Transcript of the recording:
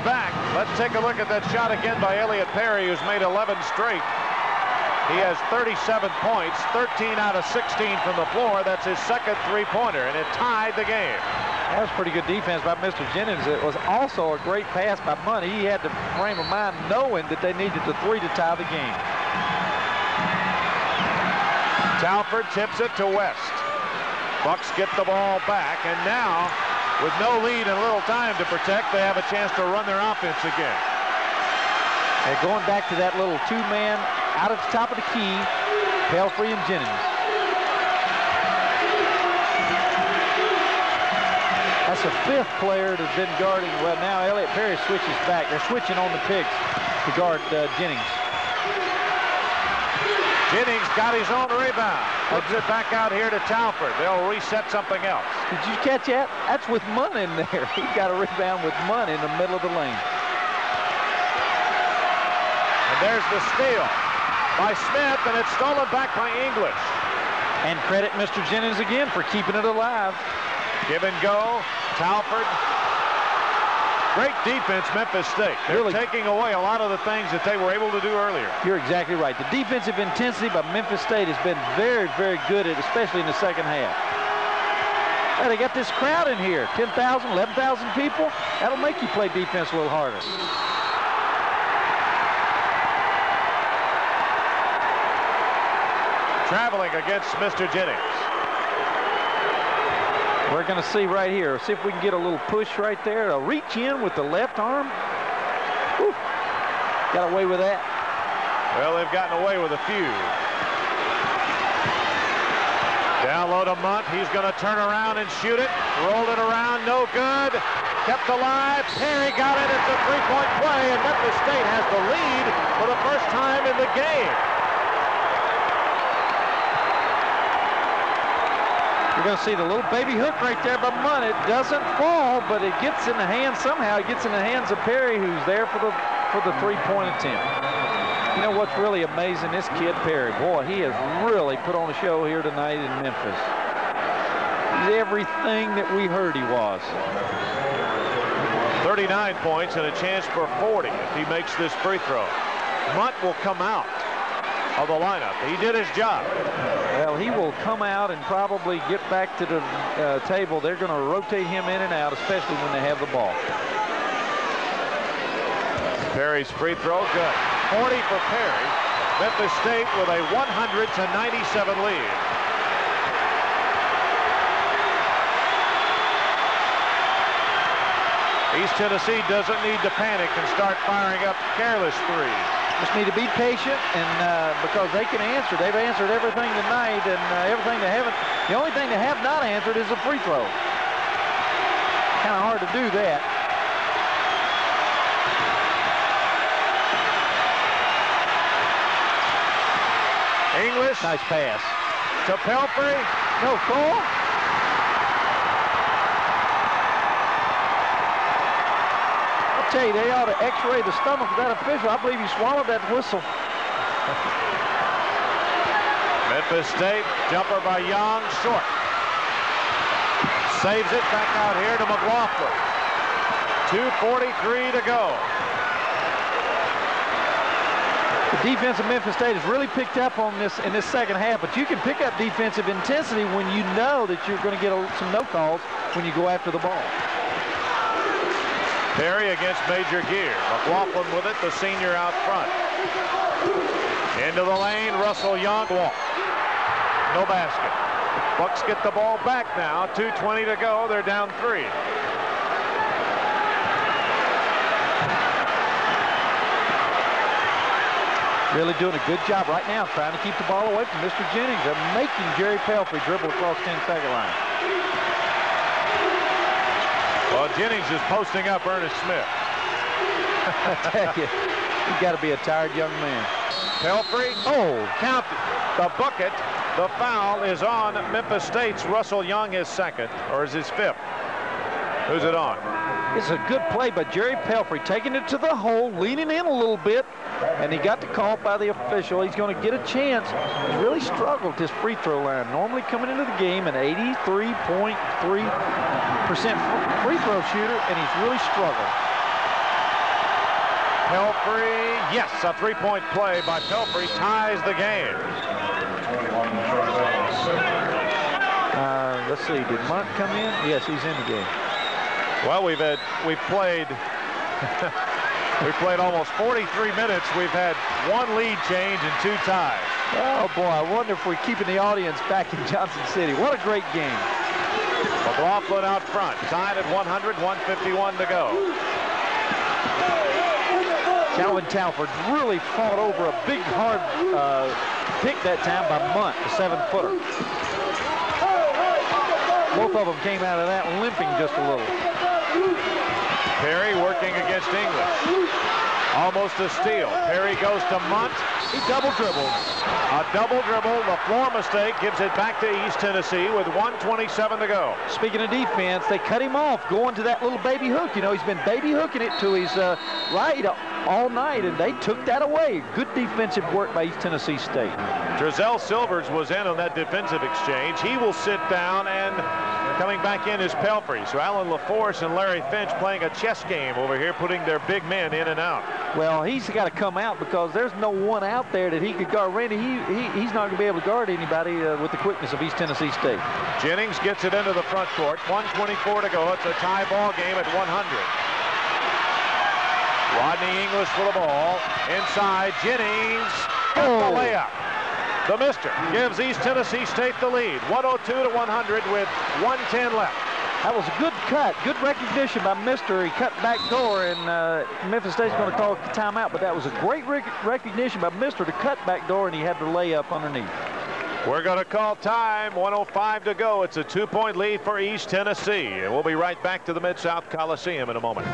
back. Let's take a look at that shot again by Elliott Perry, who's made 11 straight. He has 37 points, 13 out of 16 from the floor. That's his second three-pointer, and it tied the game. That was pretty good defense by Mr. Jennings. It was also a great pass by Money. He had the frame of mind knowing that they needed the three to tie the game. Talford tips it to West. Bucks get the ball back, and now, with no lead and little time to protect, they have a chance to run their offense again. And going back to that little two-man out at the top of the key, Pelfrey and Jennings. That's the fifth player that's been guarding. Well, now Elliott Perry switches back. They're switching on the picks to guard Jennings. Jennings got his own rebound. Puts it back out here to Talford. They'll reset something else. Did you catch that? That's with Munn in there. He got a rebound with Munn in the middle of the lane. And there's the steal by Smith, and it's stolen back by English. And credit Mr. Jennings again for keeping it alive. Give and go. Talford. Great defense, Memphis State. They're really taking away a lot of the things that they were able to do earlier. You're exactly right. The defensive intensity by Memphis State has been very, very good, especially in the second half. Hey, they got this crowd in here, 10,000, 11,000 people. That'll make you play defense a little harder. Traveling against Mr. Jennings. We're going to see right here. See if we can get a little push right there. A reach in with the left arm. Whew. Got away with that. Well, they've gotten away with a few. Down low to Munt. He's going to turn around and shoot it. Rolled it around. No good. Kept alive. Perry got it. It's a three-point play, and Memphis State has the lead for the first time in the game. You're going to see the little baby hook right there by Munn. It doesn't fall, but it gets in the hands somehow. It gets in the hands of Perry, who's there for the three-point attempt. You know what's really amazing? This kid Perry, boy, he has really put on a show here tonight in Memphis. He's everything that we heard he was. 39 points and a chance for 40 if he makes this free throw. Munt will come out of the lineup. He did his job. Well, he will come out and probably get back to the table. They're going to rotate him in and out, especially when they have the ball. Perry's free throw, good. 40 for Perry. Memphis State with a 100-97 lead. East Tennessee doesn't need to panic and start firing up careless threes. Just need to be patient, and because they can answer. They've answered everything tonight, and everything they haven't. The only thing they have not answered is a free throw. Kind of hard to do that. English. Nice pass. To Pelfrey. No call. Tell you, they ought to x-ray the stomach of that official. I believe he swallowed that whistle. Memphis State, jumper by Young, short. Saves it back out here to McLaughlin. 2:43 to go. The defense of Memphis State has really picked up on this in this second half, but you can pick up defensive intensity when you know that you're going to get some no calls when you go after the ball. Perry against Major Gear. McLaughlin with it, the senior out front. Into the lane, Russell Young walk. No basket. Bucks get the ball back now. 2:20 to go. They're down 3. Really doing a good job right now trying to keep the ball away from Mr. Jennings. They're making Jerry Pelfrey dribble across 10-second line. Well, Jennings is posting up Ernest Smith. I tell you, he's got to be a tired young man. Pelfrey, count the bucket. The foul is on Memphis State's Russell Young, his second, or is his 5th? Who's it on? It's a good play by Jerry Pelfrey, taking it to the hole, leaning in a little bit, and he got the call by the official. He's going to get a chance. He's really struggled at this free throw line. Normally coming into the game an 83.3% free throw shooter, and he's really struggled. Pelfrey, yes, a three-point play by Pelfrey ties the game. Let's see, did Munt come in? Yes, he's in the game. Well, we've played we've played almost 43 minutes. We've had one lead change and two ties. Oh boy, I wonder if we're keeping the audience back in Johnson City. What a great game. McLaughlin out front, tied at 100, 151 to go. Calvin Talford really fought over a big, hard pick that time by Munt, the 7-footer. Both of them came out of that limping just a little. Perry working against English. Almost a steal. Perry goes to Munt. He double dribbles. A double dribble. The floor mistake gives it back to East Tennessee with 1:27 to go. Speaking of defense, they cut him off going to that little baby hook. You know, he's been baby hooking it to his right all night, and they took that away. Good defensive work by East Tennessee State. Drizel Silvers was in on that defensive exchange. He will sit down, and coming back in is Pelfrey. So Alan LaForce and Larry Finch playing a chess game over here, putting their big men in and out. Well, he's got to come out because there's no one out there that he could guard. Randy, he's not going to be able to guard anybody with the quickness of East Tennessee State. Jennings gets it into the front court. 1:24 to go. It's a tie ball game at 100. Rodney English for the ball. Inside, Jennings. The layup. The mister gives East Tennessee State the lead. 102 to 100 with 1:10 left. That was a good cut. Good recognition by Mister. He cut back door, and Memphis State's going to call a timeout, but that was a great recognition by Mister to cut back door, and he had the layup underneath. We're going to call time. 1:05 to go. It's a 2-point lead for East Tennessee. And we'll be right back to the Mid South Coliseum in a moment.